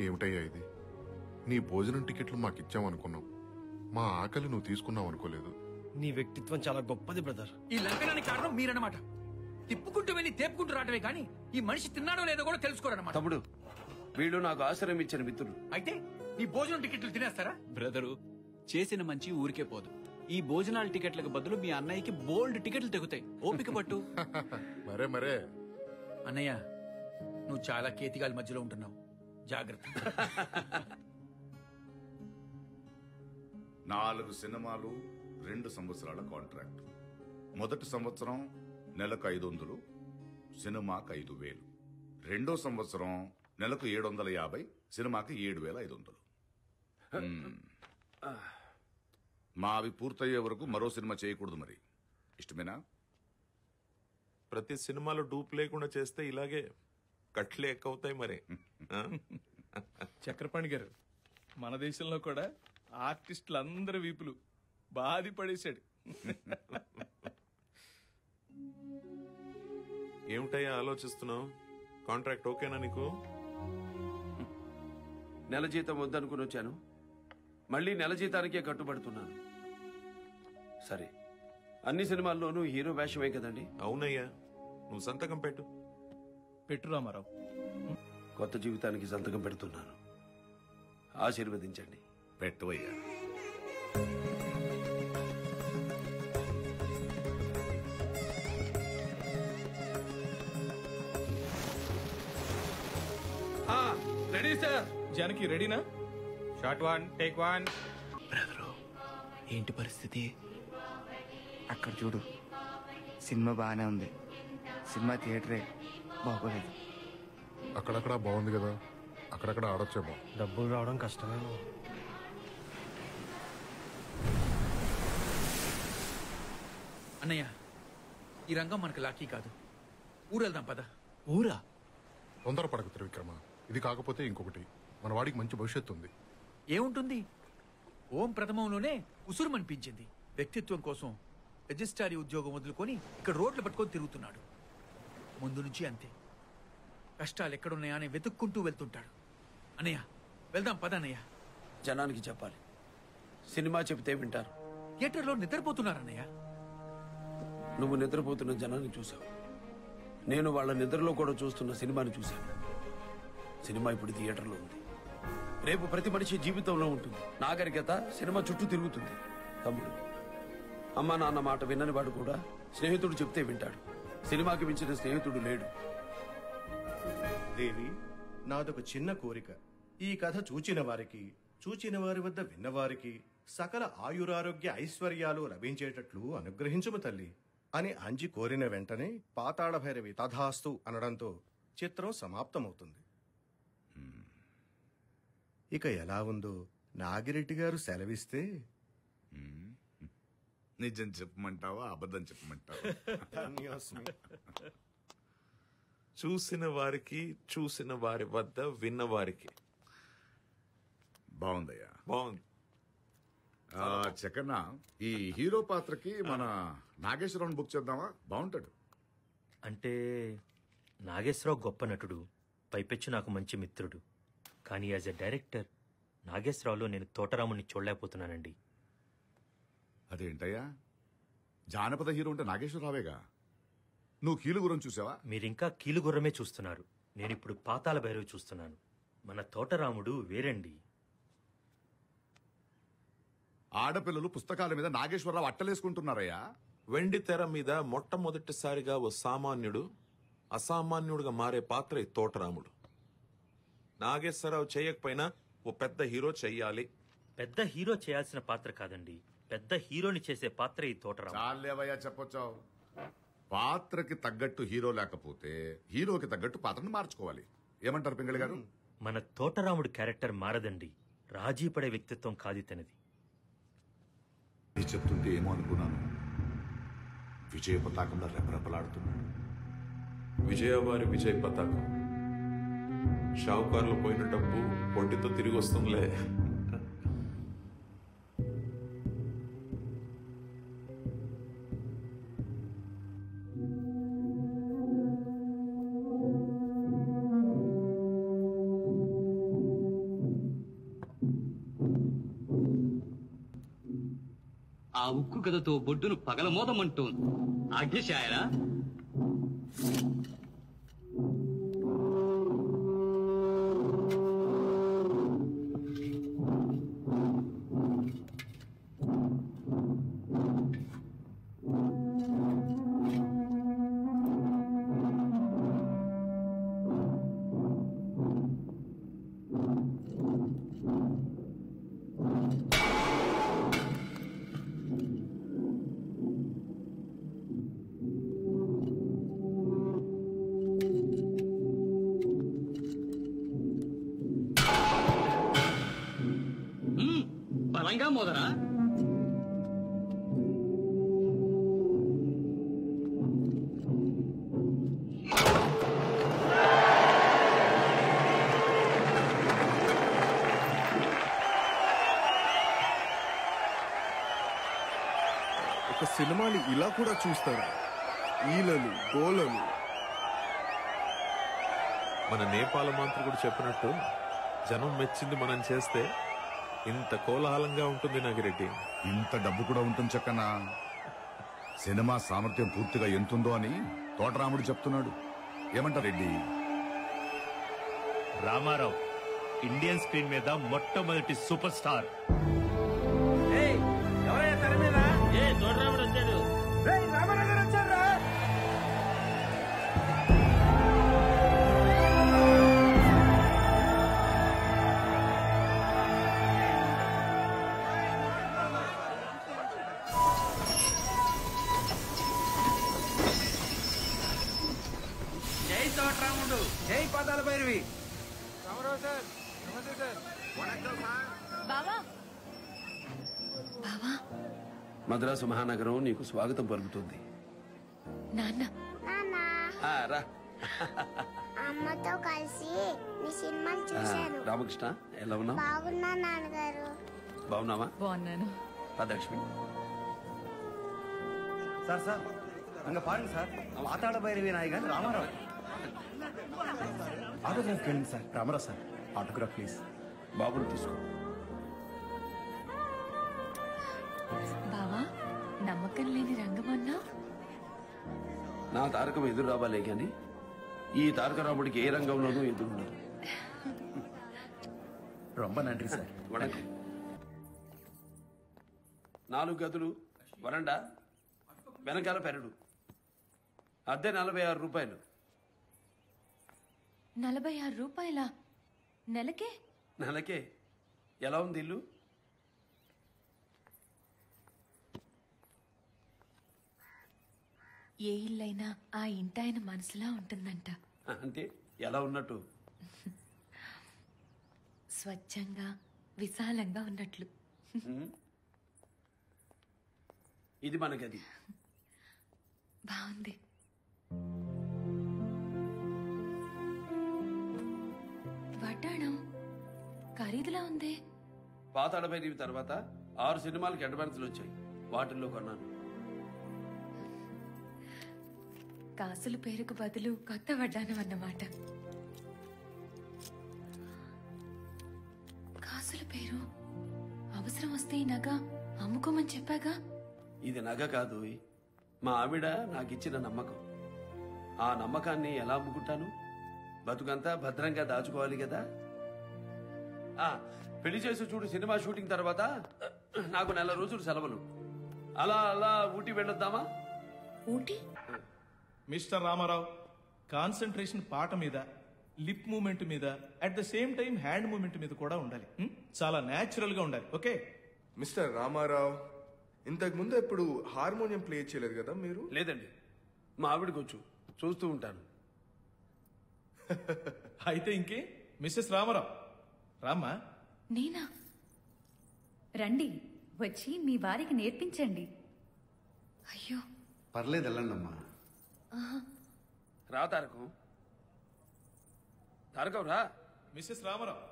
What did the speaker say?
ఏమిటయ్యా ఇది? నీ భోజనం టికెట్లు మాకిచ్చామనుకున్నాం, మా ఆకలి నువ్వు తీసుకున్నావు అనుకోలేదు. నీ వ్యక్తిత్వం చాలా గొప్పది బ్రదర్. ఈ లంకనానికి కారణం మీరన్నమాట. తిప్పుకుంటూ వెళ్ళి తేపుకుంటూ రావటమే కానీ ఈ మనిషి తిన్నాడో లేదో కూడా తెలుసుకోరన్నమాట. తమ్ముడు, వీళ్ళు నాకు ఆశ్రయం ఇచ్చిన మిత్రులు. అయితే నీ భోజనం టికెట్లు తినేస్తారా? బ్రదరు, చేసిన మంచి ఊరికే పోదు. ఈ భోజనాల టికెట్లకు బదులు మీ అన్నయ్యకి బోల్డ్ టికెట్లు తెగుతాయి. ఓపిక పట్టు. మరే అన్నయ్య, నువ్వు చాలా కేతిగాలి మధ్యలో ఉంటున్నావు, జాగ్రత్త. 4 సినిమాలు, 2 సంవత్సరాల కాంట్రాక్ట్. మొదటి సంవత్సరం నెలకు 500, సినిమాకు 5000. రెండో సంవత్సరం నెలకు 750, సినిమాకి 7500. మావి పూర్తయ్యే వరకు మరో సినిమా చేయకూడదు. మరి ఇష్టమేనా? ప్రతి సినిమాలో డూప్ లేకుండా చేస్తే ఇలాగే కట్లే ఎక్కువతాయి. మరి చక్రపాణి గారు, మన దేశంలో కూడా ఆర్టిస్టులందరి వీపులు బాధి పడేశాడు. ఏమిటయ్యా ఆలోచిస్తున్నావు? కాంట్రాక్ట్ ఓకేనా నీకు? నెల జీతం వద్దనుకుని వచ్చాను, మళ్ళీ నెల జీతానికే కట్టుబడుతున్నాను. సరే, అన్ని సినిమాల్లోనూ హీరో వేషమే కదండి. అవునయ్యా, నువ్వు సంతకం పెట్టు. పెట్టు రామారావు. కొత్త జీవితానికి సంతకం పెడుతున్నాను, ఆశీర్వదించండి. పెట్టవయ్యా. Ready sir. జానకి రెడీనా? Short 1 take 1. బ్రదరు, ఏంటి పరిస్థితి? అక్కడ చూడు, సినిమా బాగానే ఉంది, సినిమా థియేటరే బాగోలేదు. అక్కడక్కడ బాగుంది కదా, అక్కడక్కడ ఆడొచ్చేమో. డబ్బులు రావడం కష్టమేమో. అన్నయ్య, ఈ రంగం మనకు లాకీ కాదు. ఊరెళ్దాం పద. ఊరా? తొందరపడకు త్రివిక్రమ, ఇది కాకపోతే ఇంకొకటి. మన వాడికి మంచి భవిష్యత్తు ఉంది. ఏముంటుంది? ఓం ప్రథమంలోనే ఉసురుమనిపించింది. వ్యక్తిత్వం కోసం రిజిస్ట్రారీ ఉద్యోగం వదులుకొని ఇక్కడ రోడ్లు పట్టుకొని తిరుగుతున్నాడు. ముందు నుంచి అంతే. కష్టాలు ఎక్కడున్నాయా అని వెతుక్కుంటూ వెళ్తుంటాడు. అన్నయ్య, వెళ్దాం పద అన్నయ్య. జనానికి చెప్పాలి, సినిమా చెబితే వింటారు. థియేటర్లో నిద్రపోతున్నారన్నయ్య. నువ్వు నిద్రపోతున్న జనాన్ని చూసావు, నేను వాళ్ళ నిద్రలో కూడా చూస్తున్న సినిమాని చూశాను. సినిమా ఇప్పుడు థియేటర్లో ఉంది, రేపు ప్రతి మనిషి జీవితంలో ఉంటుంది. నాగరికత సినిమా చుట్టూ తిరుగుతుంది. తమ్ముడు, అమ్మా నాన్న మాట విన్నని వాడు కూడా స్నేహితుడు చెప్తే వింటాడు. సినిమాకి మించిన స్నేహితుడు లేడు. దేవి, నాదొక చిన్న కోరిక. ఈ కథ చూచిన వారికి, చూచిన వారి వద్ద విన్నవారికి సకల ఆయురారోగ్య ఐశ్వర్యాలు లభించేటట్లు అనుగ్రహించుము తల్లి అని అంజి కోరిన వెంటనే పాతాళ భైరవి తథాస్తు అనడంతో చిత్రం సమాప్తమవుతుంది. ఇక ఎలా ఉందో నాగిరెడ్డి గారు సెలవిస్తే. నిజం చెప్పమంటావా, అబద్ధం చెప్పమంటావా? చూసిన వారికి, చూసిన వారి వద్ద విన్న వారికి. బాగుందయ్యా, బాగుంది. చక్కన ఈ హీరో పాత్రకి మన నాగేశ్వరరావు బుక్ చేద్దామా? బాగుంటాడు. అంటే నాగేశ్వరరావు గొప్ప నటుడు, పైపెచ్చు నాకు మంచి మిత్రుడు. కానీ యాజ్ ఎ డైరెక్టర్ నాగేశ్వరరావులో నేను తోటరాముని చూడలేకపోతున్నానండి. అదేంటయ్యా, జానపద హీరో అంటే నాగేశ్వరరావేగా. నువ్వు కీలుగురం చూసావా? మీరింకా కీలుగుర్రమే చూస్తున్నారు. నేనిప్పుడు పాతాళ భైరవి చూస్తున్నాను. మన తోటరాముడు వేరండి. ఆడపిల్లలు పుస్తకాల మీద నాగేశ్వరరావు అట్టలేసుకుంటున్నారయ్యా. వెండి తెర మీద మొట్టమొదటిసారిగా ఓ సామాన్యుడు అసామాన్యుడుగా మారే పాత్ర ఈ తోటరాముడు. నాగేశ్వరరావు చేయకపోయినా ఓ పెద్ద హీరో చెయ్యాలి. పెద్ద హీరో చేయాల్సిన పాత్ర కాదండి, పెద్ద హీరోని చేసే పాత్ర ఈ తోటరాము. చాలేవయ్యా చెప్పొచ్చావు. పాత్రకి తగ్గట్టు హీరో లేకపోతే హీరోకి తగ్గట్టు పాత్రను మార్చుకోవాలి. ఏమంటారు పింగళి గారు? మన తోటరాముడు క్యారెక్టర్ మారదండి, రాజీ పడే వ్యక్తిత్వం కాది తనది. నీ చెప్తుంటే ఏమో అనుకున్నాను, విజయ పతాకంలో రెపరెపలాడుతున్నాడు. విజయవారి విజయ్ పతాకం. షావుకారులు పోయిన డబ్బు పొట్టితో తిరిగి వస్తుందిలే. ఆ ఉక్కు గదతో బొడ్డును పగలమోదమంటోంది. ఆజ్ఞశాయరా? బలంగా మోదరా? ఒక సినిమాని ఇలా కూడా చూస్తారా? ఈలలు గోలలు. మన నేపాల మాంత్రికుడు చెప్పినట్టు జనం మెచ్చింది మనం చేస్తే ఇంత కోలాహలంగా ఉంటుంది నాగిరెడ్డి. ఇంత డబ్బు కూడా ఉంటుంది చక్కన్నా. సినిమా సామర్థ్యం పూర్తిగా ఎంతుందో అని తోటరాముడు చెప్తున్నాడు. ఏమంటారు రెడ్డి? రామారావు ఇండియన్ స్క్రీన్ మీద మొట్టమొదటి సూపర్ స్టార్. తోటరాముడు వచ్చాడు. జై తోటరాముడు, జై పాదాల భైరవి. బావా బావా, మద్రాసు మహానగరం నీకు స్వాగతం పలుకుతుంది. నాన్న ఆ, రా. అమ్మతో కలిసి మీ సినిమాలు చూశాను. రామకృష్ణ ఎలా ఉన్నావు? బాగున్నా నాన్నగారు. బాగున్నావా? బాగున్నాను. లక్ష్మి సార్ సార్ అంగ పాருங்க సార్, పాతాళ భైరవి నాయగన్ రామారావు. ఆటోగ్రాఫ్ కేండి sir. Rama Rao sir, autograph please. బాబుని తీసుకో. బావా, నమ్మకం లేని రంగమన్నా నా తారకం ఎదురు రావాలే గాని ఈ తారకరాముడికి ఏ రంగంలోనూ ఎదురుండదు. రొంబ నండి సార్. వణకం. 4 గదులు, వరండా, వెనకాల పెరడు. అద్దె 46 రూపాయలు. 46 రూపాయలా? నెలకే? నెలకే. ఎలా ఉంది ఇల్లు? ఏ ఇల్లైనా ఆ ఇంటాయన మనసులా ఉంటుందంట. అంటే ఎలా ఉన్నట్టు? స్వచ్ఛంగా విశాలంగా ఉన్నట్లు. ఇది మన గది. బాగుంది. వడ్డాణం ఖరీదులా ఉంది. పాతాళ భైరవి తర్వాత 6 సినిమాలకి అడ్వాన్సులు వచ్చాయి. వాటిల్లో కొన్నాను. కాసుల పేరుకు బదులు కొత్త వడ్డాణం అన్నమాట. కాసుల పేరు అవసరం వస్తే ఈ నగ అమ్ముకోమని చెప్పాగా. ఇది నగ కాదు, మా ఆవిడ నాకిచ్చిన నమ్మకం. ఆ నమ్మకాన్ని ఎలా అమ్ముకుంటాను? బతుకంతా భద్రంగా దాచుకోవాలి కదా. పెళ్లి చేసి చూడు, సినిమా షూటింగ్ తర్వాత నాకు 4 రోజులు సెలవులు. అలా అలా ఊటీ వెళ్ళొద్దామా? ఊటీ? మిస్టర్ రామారావు, కాన్సన్ట్రేషన్ పాట మీద, లిప్ మూమెంట్ మీద, at the same time hand moment మీద కూడా ఉండాలి. చాలా న్యాచురల్ గా ఉండాలి. ఓకే మిస్టర్ రామారావు, ఇంతకు ముందు ఎప్పుడు హార్మోనియం ప్లే చేయలేదు కదా మీరు? లేదండి, మా ఆవిడకి వచ్చు, చూస్తూ ఉంటాను. అయితే ఇంకే మిస్సెస్ రామారావు, రామ్మా. నేనా? రండి, వచ్చి మీ వారికి నేర్పించండి. అయ్యో పర్లేదు, వెళ్ళండమ్మా. రా తారకం. తారకం రా. మిస్సెస్ రామారావు,